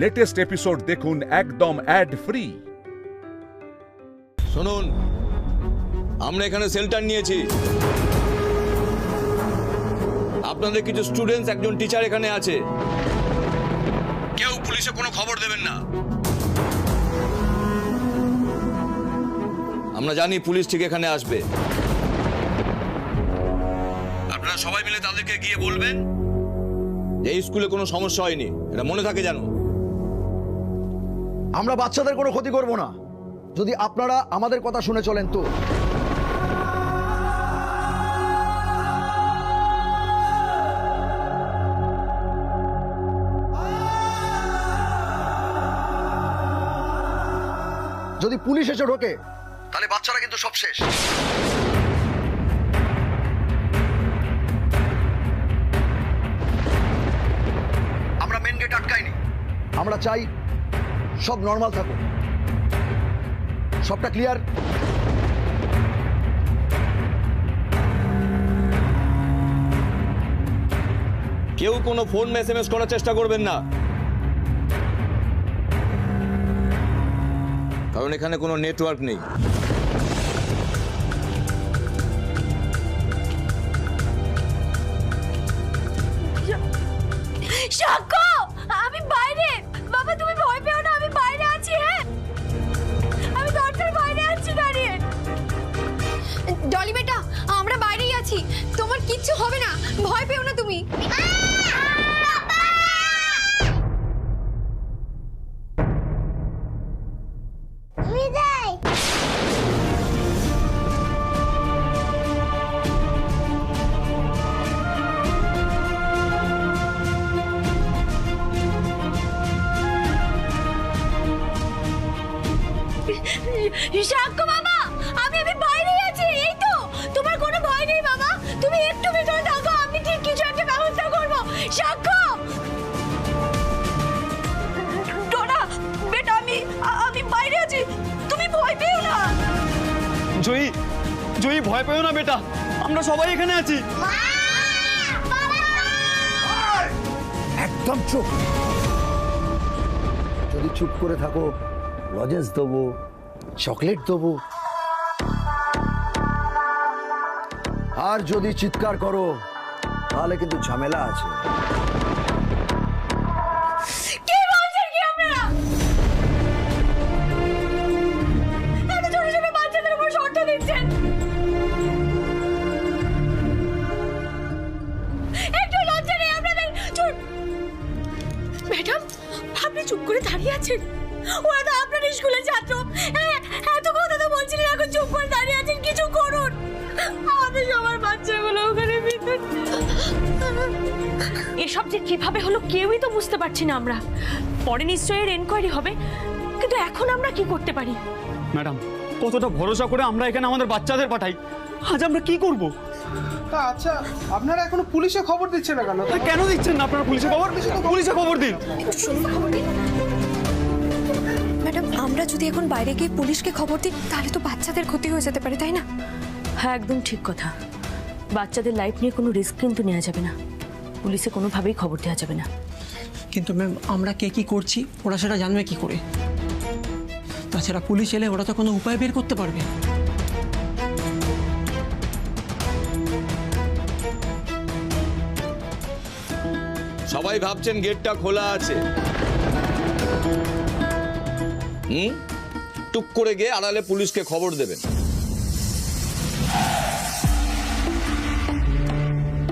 Latest episode দেখুন একদম add free. শুনুন, আমরা এখানে শেল্টার নিয়েছি। আপনাদের কিছু স্টুডেন্টস, একজন টিচার এখানে আছে। কেউ পুলিশে কোনো খবর দেবেন না। আমরা জানি পুলিশ ঠিক এখানে আসবে। আপনারা সবাই মিলে তাদেরকে গিয়ে বলবেন যে এই স্কুলে কোনো সমস্যা হয়নি, এটা মনে থাকে যেন। আমরা বাচ্চাদের কোনো ক্ষতি করব না, যদি আপনারা আমাদের কথা শুনে চলেন। তো যদি পুলিশ এসে ঢোকে তাহলে বাচ্চারা কিন্তু সব শেষ। আমরা মেন গেট আটকাইনি, আমরা চাই সব নর্মাল থাকুক। সবটা ক্লিয়ার? কেউ কোনো ফোন এসএমএস করার চেষ্টা করবেন না, কারণ এখানে কোনো নেটওয়ার্ক নেই। সাক্ষ্য, আমি বাইরে। বাবা তুমি ভয় পেও না, আমি বাইরে আছি। হ্যাঁ, আমি দরজার বাইরে আছি দাঁড়িয়ে। ডলি বেটা, আমরা বাইরেই আছি, তোমার কিচ্ছু হবে না, ভয় পেও না তুমি। সাক্ষ্য বাবা, আমি বাইরেই আছি। এই তো, তোমার কোনো ভয় নেই বাবা, তুমি একটু ভিতরে থাকো, আমি ঠিক কিছু একটা ব্যবস্থা করব। সাক্ষ্য ডোরা বেটা, আমি বাইরে আছি, তুমি ভয় পেও না। জয়ী, জয়ী ভয় পেও না বেটা, আমরা সবাই এখানে আছি। একদম চুপ। যদি চুপ করে থাকো লজেন্স দেবো, চকলেট দেবো। আর যদি চিৎকার করো তাহলে কিন্তু ঝামেলা আছে। কি বলছেন কি আপনারা? এত ছোট ছোট বাচ্চাদের উপর শর্ত দিচ্ছেন। একটু লজ্জা নেই আপনাদের? ম্যাডাম, আপনি চুপ করে দাঁড়িয়ে আছেন, ওরা তো আপনার স্কুলের ছাত্র। এত কথা তো বলছিলেন, এখন চুপ করে দাঁড়িয়ে আছেন, কিছু করুন। আমাদের সবার বাচ্চাগুলো ওখানে ভিতরে। এসব যে কিভাবে হলো কেউই তো বুঝতে পারছি না আমরা। পরে নিশ্চয়ই এর এনকোয়ারি হবে, কিন্তু এখন আমরা কি করতে পারি? ম্যাডাম, কতটা ভরসা করে আমরা এখানে আমাদের বাচ্চাদের পাঠাই, আজ আমরা কি করব? আচ্ছা, আপনারা এখনো পুলিশে খবর দিচ্ছেন না কেন? কেন দিচ্ছেন না আপনারা পুলিশে খবর? পুলিশে খবর দিন। ম্যাডাম, আমরা যদি এখন বাইরে গিয়ে পুলিশকে খবর দিই তাহলে তো বাচ্চাদের ক্ষতি হয়ে যেতে পারে, তাই না? হ্যাঁ, একদম ঠিক কথা। বাচ্চাদের লাইফ নিয়ে কোনো রিস্ক কিন্তু নেওয়া যাবে না, পুলিশে কোনোভাবেই খবর দেওয়া যাবে না। কিন্তু ম্যাম, আমরা কে কি করছি ওরা সেটা জানবে কি করে? তাছাড়া পুলিশ এলে ওরা তো কোনো উপায় বের করতে পারবে। সবাই ভাবছেন গেটটা খোলা আছে। টুক করে গিয়ে আড়ালে পুলিশকে খবর দেবেন,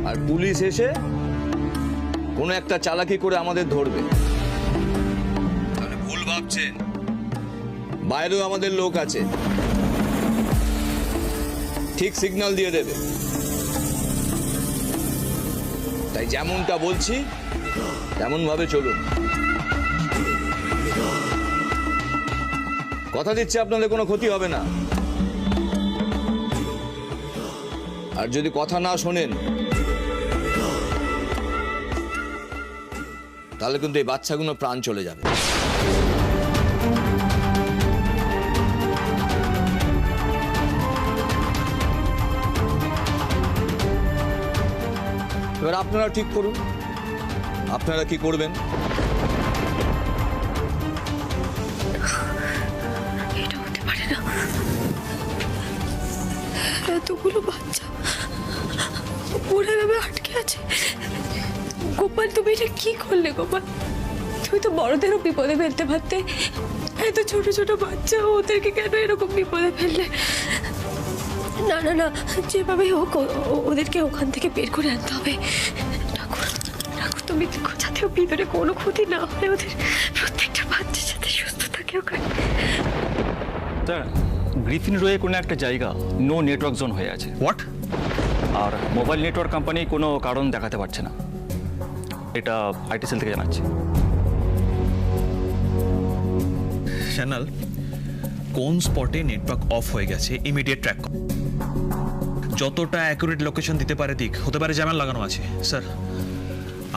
আর পুলিশ এসে কোনো একটা চালাকি করে আমাদের ধরবে। তাহলে ভুল ভাবছেন, বাইরেও আমাদের লোক আছে, ঠিক সিগন্যাল দিয়ে দেবে। তাই যেমনটা বলছি তেমন ভাবে চলুন। কথা দিচ্ছি আপনাদের কোনো ক্ষতি হবে না। আর যদি কথা না শোনেন তাহলে কিন্তু এই বাচ্চাগুলো প্রাণ চলে যাবে। এবার আপনারা ঠিক করুন আপনারা কি করবেন। এটা কি করলে গোপাল? তুমি তো বড়দেরও বিপদে ফেলতে পারতে, এত ছোট ছোট বাচ্চা, ওদেরকে কেন এরকম বিপদে ফেললে? না না না, যেভাবে হোক ওদেরকে ওখান থেকে বের করে আনতে হবে। ঠাকুর ঠাকুর, তুমি দেখো যাতে ভিতরে কোনো ক্ষতি না হয়, ওদের প্রত্যেকটা বাচ্চার সাথে সুস্থ থাকে ওখানে। স্যার, গ্রিফিন রোয়ে কোনো একটা জায়গা নো নেটওয়ার্ক জোন হয়ে আছে। হোয়াট? আর মোবাইল নেটওয়ার্ক কোম্পানি কোনো কারণ দেখাতে পারছে না। এটা আইটি সেল থেকে জানাচ্ছি। চ্যানেল কোন স্পটে নেটওয়ার্ক অফ হয়ে গেছে ইমিডিয়েট ট্র্যাক করো। যতটা অ্যাকুরেট লোকেশন দিতে পারে দিক, হতে পারে জ্যামেল লাগানো আছে। স্যার,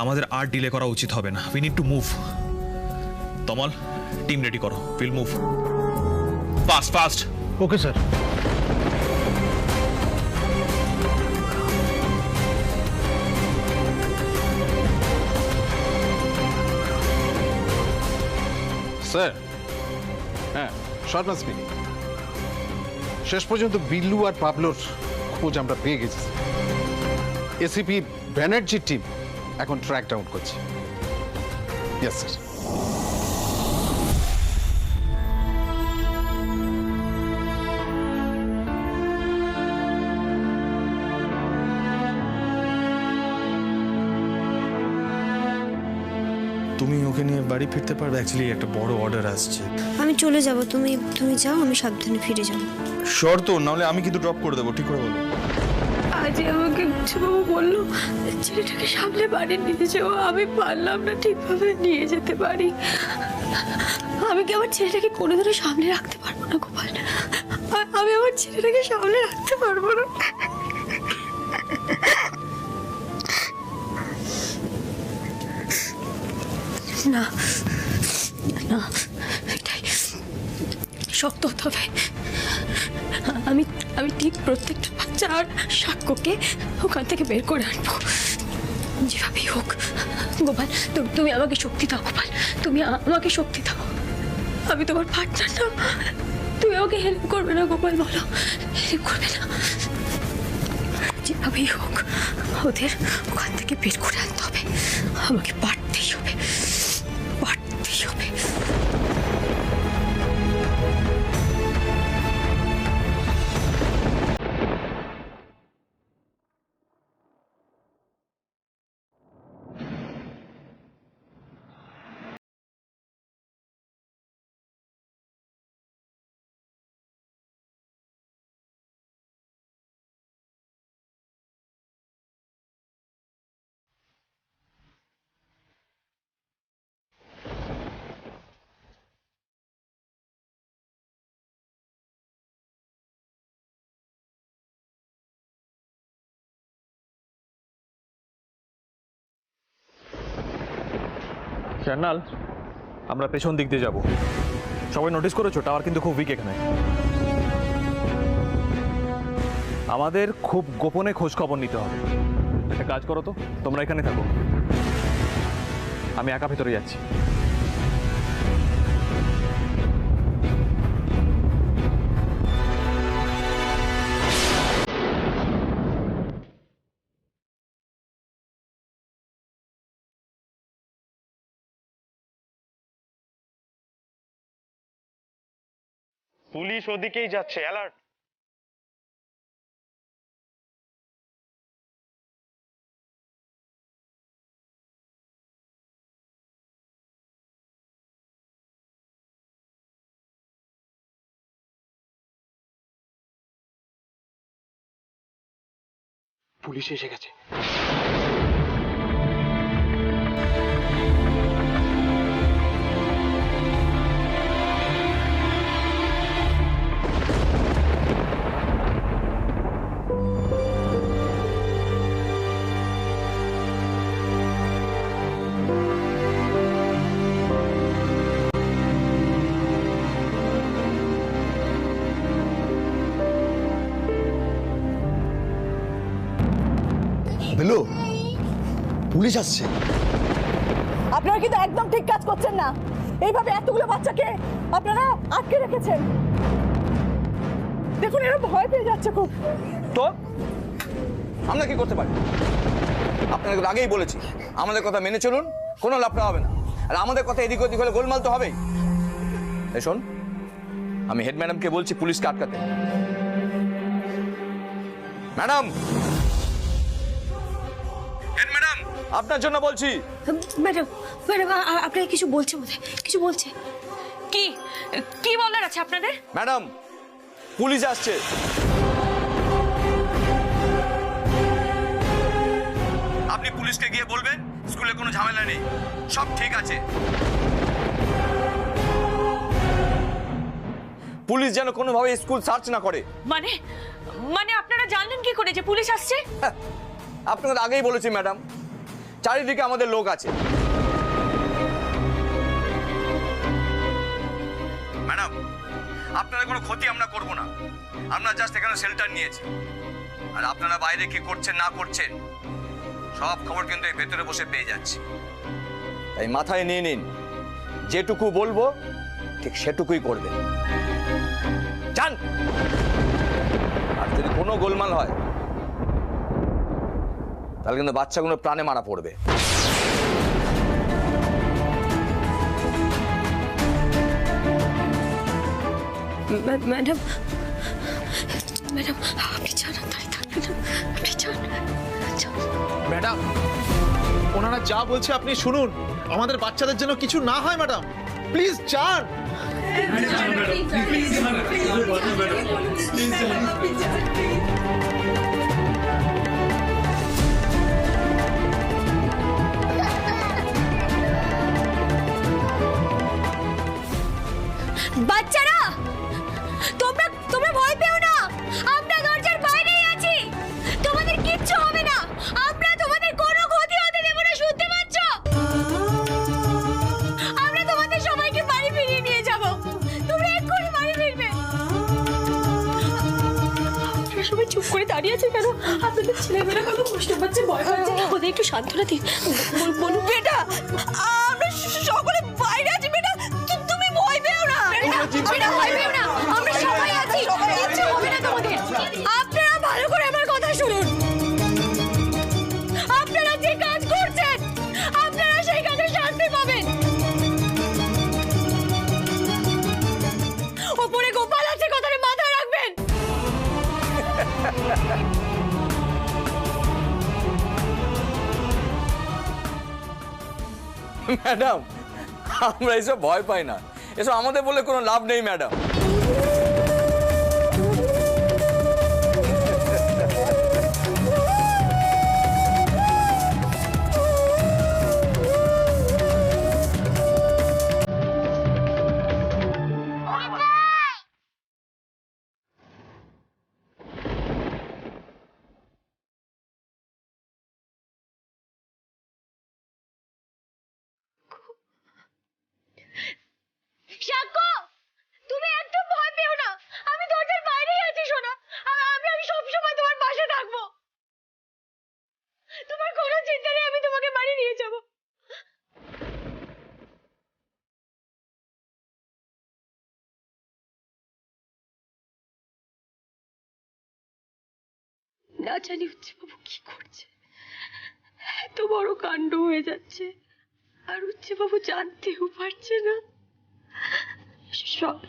আমাদের আর ডিলে করা উচিত হবে না। We need to move. Tamal, team ready করো, will move fast fast. Okay sir. Sir, হ্যাঁ, শর্মা স্পিকিং। শেষ পর্যন্ত বিল্লু আর পাবলোর খোঁজ আমরা পেয়ে গেছি। এসিপি ব্যানার্জির টিম এখন ট্র্যাক ডাউন করছে। Yes sir. তুমি ওকে নিয়ে বাড়ি ফিরতে পারবে? অ্যাকচুয়ালি একটা বড় অর্ডার আসছে। আমি চলে যাব, তুমি যাও, আমি সাবধানে ফিরে যাব। শর্ট তো, নাহলে আমি কিন্তু ড্রপ করে দেবো। ঠিক করে বলো। আজ আমাকে বাবু বললো ছেলেটাকে সামলে বাড়ি নিয়ে যাও, আমি পারলাম না ঠিকভাবে নিয়ে যেতে পারি। আমি কি আমার ছেলেটাকে কোনোদিনও সামলে রাখতে পারবো না গোপাল? আমি আমার ছেলেটাকে সামলে রাখতে পারবো না। না না, এটাই শক্ত হতে হবে। আমি ঠিক প্রত্যেকটা বাচ্চা আর সাক্ষ্যকে ওখান থেকে বের করে আনবো, যেভাবেই হোক। গোপাল, তুমি আমাকে শক্তি দাও। গোপাল, তুমি আমাকে শক্তি দাও। আমি তোমার পার্টনার না, তুমি আমাকে হেল্প করবে না গোপাল? বলো, হেল্প করবে না? যেভাবেই হোক ওদের ওখান থেকে বের করে আনতে হবে। আমাকে পারতেই হবে, পারতেই হবে। চ্যানেল, আমরা পেছন দিক দিয়ে যাব। সবাই নোটিস করেছো টাওয়ার কিন্তু খুব উইক এখানে। আমাদের খুব গোপনে খোঁজ খবর নিতে হবে। একটা কাজ করো তো, তোমরা এখানে থাকো, আমি একা ভেতরে যাচ্ছি। পুলিশ ওদিকেই যাচ্ছে, অ্যালার্ট। পুলিশ এসে গেছে। বিল্লু, পুলিশ আসছে। আপনারা কিন্তু একদম ঠিক কাজ করছেন না। এইভাবে এতগুলো বাচ্চাকে আপনারা আটকে রেখেছেন। দেখুন, এরা ভয় পেয়ে যাচ্ছে খুব। তো আমরা কি করতে পারি? আপনাকে তো আগেই বলেছি আমাদের কথা মেনে চলুন, কোনো লাফড়া হবে না। আর আমাদের কথা এদিক ওদিক হলে গোলমাল তো হবেই। এই শোন, আমি হেড ম্যাডামকে বলছি পুলিশকে আটকাতে। ম্যাডাম, হেড ম্যাডাম, আপনার জন্য বলছি। ম্যাডাম ম্যাডাম আপনাকে কিছু বলছে বোধহয়, কিছু বলছে। কি কি বলার আছে আপনাদের? ম্যাডাম, পুলিশ আসছে। আপনি পুলিশকে গিয়ে বলবেন স্কুলে কোনো ঝামেলা নেই, সব ঠিক আছে। পুলিশ যেন কোনোভাবে স্কুল সার্চ না করে। মানে মানে আপনারা জানলেন কি করে যে পুলিশ আসছে? আপনাদের আগেই বলেছি ম্যাডাম, চারিদিকে আমাদের লোক আছে। ম্যাডাম, আপনাদের কোনো ক্ষতি আমরা করব না, আমরা জাস্ট এখানে শেল্টার নিয়েছি। আর আপনারা বাইরে কি করছেন না করছেন সব খবর কিন্তু এই ভেতরে বসে পেয়ে যাচ্ছি। তাই মাথায় নিয়ে নিন, যেটুকু বলবো ঠিক সেটুকুই করবেন। যান। আর যদি কোনো গোলমাল হয় তাহলে কিন্তু বাচ্চাগুলো প্রাণে মারা পড়বে। ম্যাডাম ম্যাডাম আপনি চান দাঁড়িয়ে থাকবেন না, আপনি চান। ম্যাডাম, ওনারা যা বলছে আপনি শুনুন, আমাদের বাচ্চাদের যেন কিছু না হয় ম্যাডাম, প্লিজ যান। বাচ্চারা, তোমরা তোমরা ভয় পেও না, আমরা দরজার বাইরেই আছি, তোমাদের কিচ্ছু হবে না, আমরা তোমাদের কোনো ক্ষতি হতে দেব না, শুনতে পাচ্ছ? আমরা তোমাদের সবাইকে বাড়ি ফিরিয়ে নিয়ে যাব, তোমরা এক্ষুনি বাড়ি ফিরবে। আপনারা সবাই চুপ করে দাঁড়িয়ে আছে কেন? আপনাদের ছেলেমেয়েরা কত কষ্ট পাচ্ছে, ভয় পাচ্ছে, ওদের একটু সান্ত্বনা দিন। বলুন বেটা, আমরা সকলে বাইরে আছি বেটা, তুমি ভয় পেও না। বেটা ভয় পেও না, আমরা সবাই আছি, কিচ্ছু হবে না তোমাদের। আপনারা ভালো করে আমার কথা শুনুন, আপনারা যে কাজ করছেন আপনারা সেই কাজে শাস্তি পাবেন। ওপরে গোপাল আছে, কথাটা মাথায় রাখবেন। ম্যাডাম, আমরা এসব ভয় পাই না, এসব আমাদের বলে কোনো লাভ নেই ম্যাডাম। শাক্য, তুমি একদম ভয় পেও না, আমি দরজার বাইরেই আছি সোনা, আমি সবসময় তোমার পাশে থাকবো, তোমার কোনো চিন্তা নেই, আমি তোমাকে বাড়ি নিয়ে যাব। না জানি উচ্চবাবু কি করছে, এত বড় কাণ্ড হয়ে যাচ্ছে আর উচ্চবাবু জানতেও পারছে না।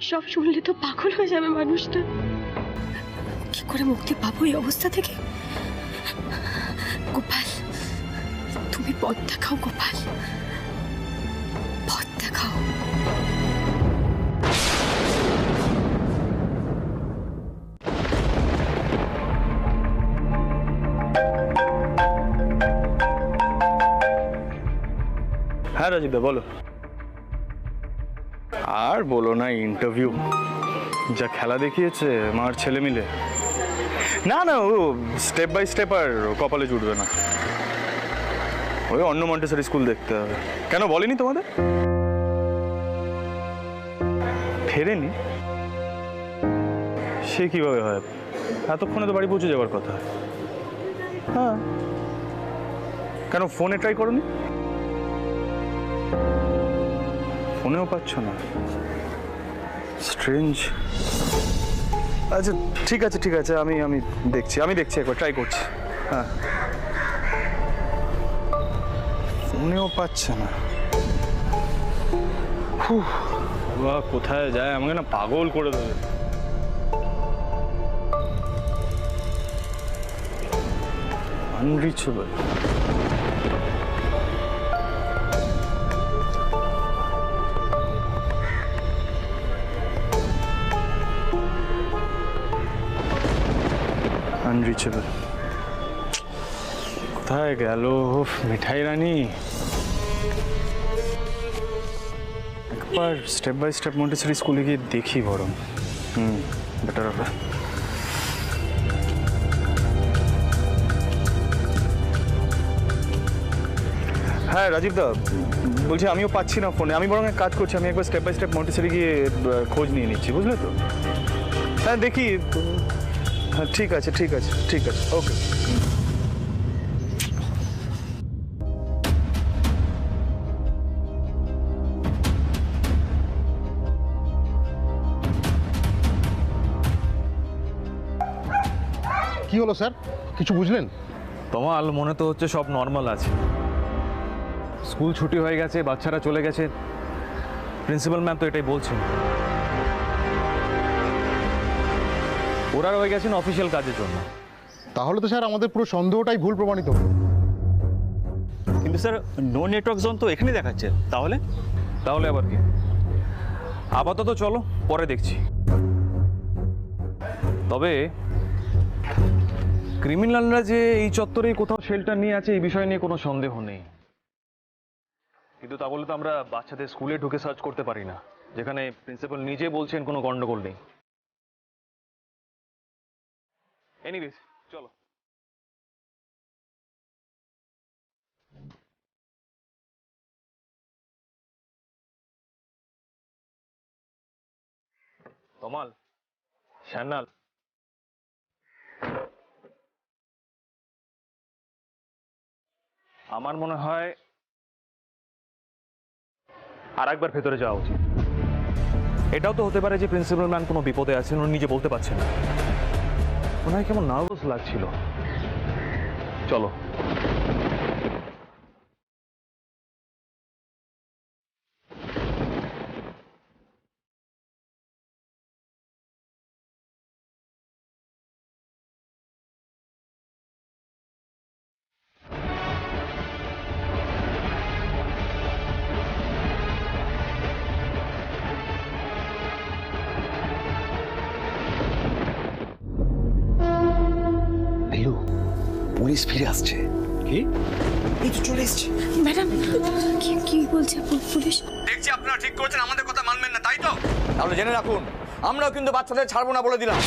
সব শুনলে তো পাগল হয়ে যাবে মানুষটা। কি করে মুক্তি পাবো এই অবস্থা থেকে? গোপাল, তুমি পথ দেখাও গোপাল, পথ দেখাও। হ্যাঁ রাজীবদা বলো। আর বলো না, ইন্টারভিউ যা খেলা দেখিয়েছে মার ছেলে মিলে, না না ও স্টেপ বাই স্টেপ আর কপালে জুটবে না, ওই অন্য মন্টেসরি স্কুল দেখতে হবে। কেন বলেনি তোমাদের? ফেরেনি? সে কিভাবে হয়, এতক্ষণে তো বাড়ি পৌঁছে যাওয়ার কথা। হ্যাঁ, কেন ফোনে ট্রাই করোনি? ফোনেও পাচ্ছ না, স্ট্রেঞ্জ। আচ্ছা ঠিক আছে ঠিক আছে, আমি দেখছি একবার ট্রাই করছি। হ্যাঁ ফোনেও পাচ্ছে না। বাবা কোথায় যায়, আমাকে না পাগল করে দেবে। আনরিচেবল। আনরিচেবল কোথায় গেল মিঠাই রানী? একবার স্টেপ বাই স্টেপ মন্টেসরি স্কুলে গিয়ে দেখি বরং। বেটার হবে। হ্যাঁ রাজীব দা বলছি, আমিও পাচ্ছি না ফোনে। আমি বরং এক কাজ করছি, আমি একবার স্টেপ বাই স্টেপ মন্টেসরি গিয়ে খোঁজ নিয়ে নিচ্ছি, বুঝলে তো? হ্যাঁ দেখি। হ্যাঁ ঠিক আছে ঠিক আছে ঠিক আছে, ওকে। কি হলো স্যার, কিছু বুঝলেন? তোমার মনে তো হচ্ছে সব নর্মাল আছে। স্কুল ছুটি হয়ে গেছে, বাচ্চারা চলে গেছে, প্রিন্সিপাল ম্যাম তো এটাই বলছেন। ওরা হয়ে গেছেন অফিসিয়াল কাজের জন্য। তাহলে তো স্যার আমাদের পুরো সন্দেহটাই ভুল প্রমাণিত হলো। কিন্তু স্যার নো নেটওয়ার্ক জোন তো এখানেই দেখাচ্ছে। তাহলে আবার কি? আপাতত চলো, পরে দেখছি। তবে ক্রিমিনালরা যে এই চত্বরে কোথাও শেল্টার নিয়ে আছে এই বিষয় নিয়ে কোনো সন্দেহ নেই। কিন্তু তা বলে তো আমরা বাচ্চাদের স্কুলে ঢুকে সার্চ করতে পারি না, যেখানে প্রিন্সিপাল নিজে বলছেন কোনো গন্ডগোল নেই। এনিওয়েজ চলো। তমাল, শ্যানাল, আমার মনে হয় আর একবার ভেতরে যাওয়া উচিত। এটাও তো হতে পারে যে প্রিন্সিপাল ম্যাম কোনো বিপদে আছেন, উনি নিজে বলতে পারছেন না। মনে হয় কেমন নার্ভাস লাগছিল। চলো। পুলিশ ফিরে আসছে। কি? এই তো চলে এসছে। ম্যাডাম কি বলছে পুলিশ? দেখছি আপনারা ঠিক করেছেন, আমাদের কথা মানবেন না, তাই তো? তাহলে জেনে রাখুন, আমরাও কিন্তু বাচ্চাদের ছাড়বো না বলে দিলাম।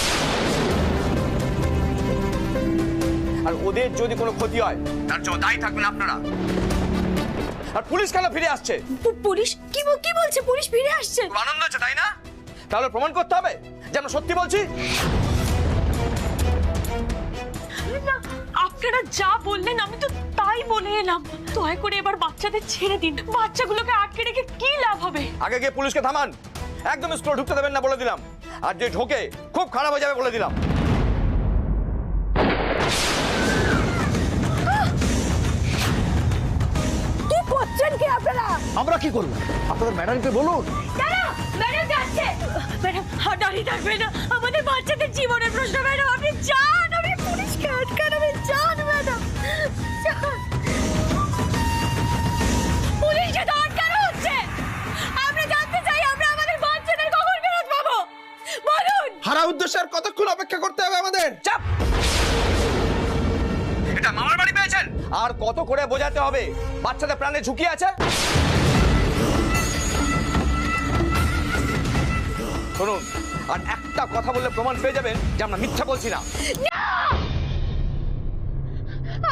আর ওদের যদি কোনো ক্ষতি হয় তার জন্য দায়ী থাকবেন আপনারা। আর পুলিশ কেন ফিরে আসছে? পুলিশ কি বলছে? পুলিশ ফিরে আসছে? খুব আনন্দ হচ্ছে তাই না? তাহলে প্রমাণ করতে হবে যে আমরা সত্যি বলছি। না, আপনারা যা বললেন আমি তো তাই বলে এলাম। দয়া করে এবার বাচ্চাদের ছেড়ে দিন। বাচ্চাগুলোকে আটকে রেখে কি লাভ হবে? আগে গিয়ে পুলিশকে থামান। একদম স্কুলে ঢুকতে দেবেন না বলে দিলাম। আর যে ঢোকে খুব খারাপ হয়ে যাবে বলে দিলাম। কি করছেন কি আপনারা? আমরা কি করবো? আপনাদের ম্যাডামকে বলুন। ম্যাডাম যাচ্ছে। ম্যাডাম দাঁড়িয়ে থাকবে না, আমাদের বাচ্চাদের জীবনের প্রশ্ন। ম্যাডাম আপনি যান, আমি পুলিশকে আটকান। আমি যান ম্যাডাম, পুলিশকে তো আটকানো হচ্ছে। আমরা জানতে চাই আমরা আমাদের বাচ্চাদের কখন ফেরত পাবো, বলুন। হারা উদ্দেশ্যে আর কতক্ষণ অপেক্ষা করতে হবে আমাদের? চাপ। এটা মামার বাড়ি পেয়েছেন, আর কত করে বোঝাতে হবে বাচ্চাদের প্রাণে ঝুঁকি আছে? শুনুন, আর একটা কথা বললে প্রমাণ পেয়ে যাবেন যে আমরা মিথ্যা বলছি না।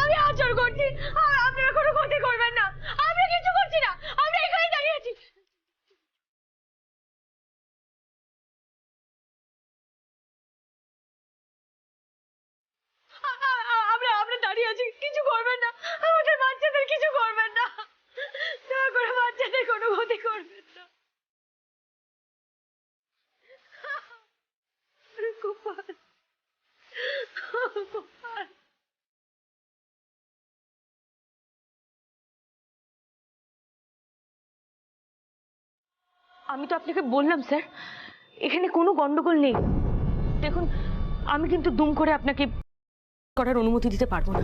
আমি আচর করছি, আপনারা কোনো ক্ষতি করবেন না। আমরা কিছু করছি না, আমরা এখানেই দাঁড়িয়ে আছি। আমরা দাঁড়িয়ে আছি, কিছু করবেন না। আমাদের বাচ্চাদের কিছু করবেন না, দয়া করে বাচ্চাদের কোনো ক্ষতি করবেন না। গোপাল। আমি তো আপনাকে বললাম স্যার, এখানে কোনো গন্ডগোল নেই। দেখুন, আমি কিন্তু দুম করে আপনাকে করার অনুমতি দিতে পারবো না।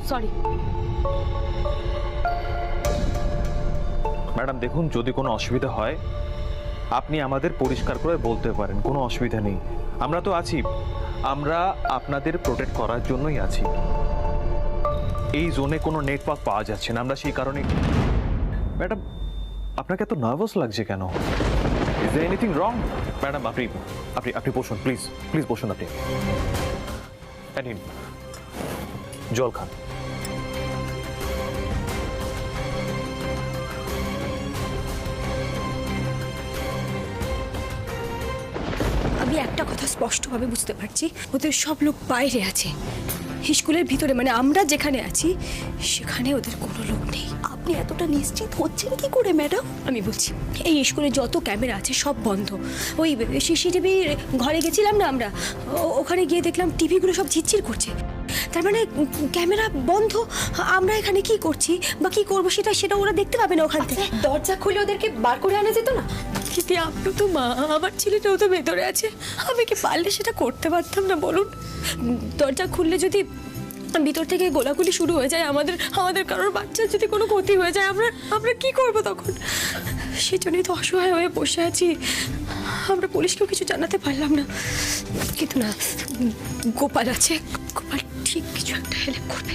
সরি ম্যাডাম, দেখুন, যদি কোনো অসুবিধা হয় আপনি আমাদের পরিষ্কার করে বলতে পারেন, কোনো অসুবিধা নেই। আমরা তো আছি, আমরা আপনাদের প্রোটেক্ট করার জন্যই আছি। এই জোনে কোনো নেটওয়ার্ক পাওয়া যাচ্ছে না, আমরা সেই কারণে। ম্যাডাম, আপনাকে এত নার্ভাস লাগছে কেন? Is there anything wrong? Madam, আপনি আপনি আপনি বসুন, প্লিজ প্লিজ বসুন। আপনি নিন, জল খান। আমি একটা কথা স্পষ্টভাবে বুঝতে পারছি, ওদের সব লোক বাইরে আছে। স্কুলের ভিতরে, মানে আমরা যেখানে আছি সেখানে ওদের কোনো লোক নেই। আপনি এতটা নিশ্চিত হচ্ছেন কি করে ম্যাডাম? আমি বলছি, এই স্কুলে যত ক্যামেরা আছে সব বন্ধ। ওই সিসিটিভি ঘরে গেছিলাম না আমরা, ওখানে গিয়ে দেখলাম টিভিগুলো সব ঝিরঝির করছে। তার মানে ক্যামেরা বন্ধ। আমরা এখানে কি করছি বা কি করবো সেটা ওরা দেখতে পাবে না ওখান থেকে। দরজা খুলে ওদেরকে বার করে আনা যেত না? কিন্তু আপনি তো মা, আমার ছেলেটাও তো ভেতরে আছে। আমি কি পারলে সেটা করতে পারতাম না বলুন? দরজা খুললে যদি ভিতর থেকে গোলাগুলি শুরু হয়ে যায়, আমাদের কারোর বাচ্চার যদি কোনো ক্ষতি হয়ে যায়, আমরা কি করব তখন? সেজন্যই তো অসহায় হয়ে বসে আছি। আমরা পুলিশকেও কিছু জানাতে পারলাম না। কিন্তু না, গোপাল আছে, গোপাল ঠিক কিছু একটা হেল্প করবে।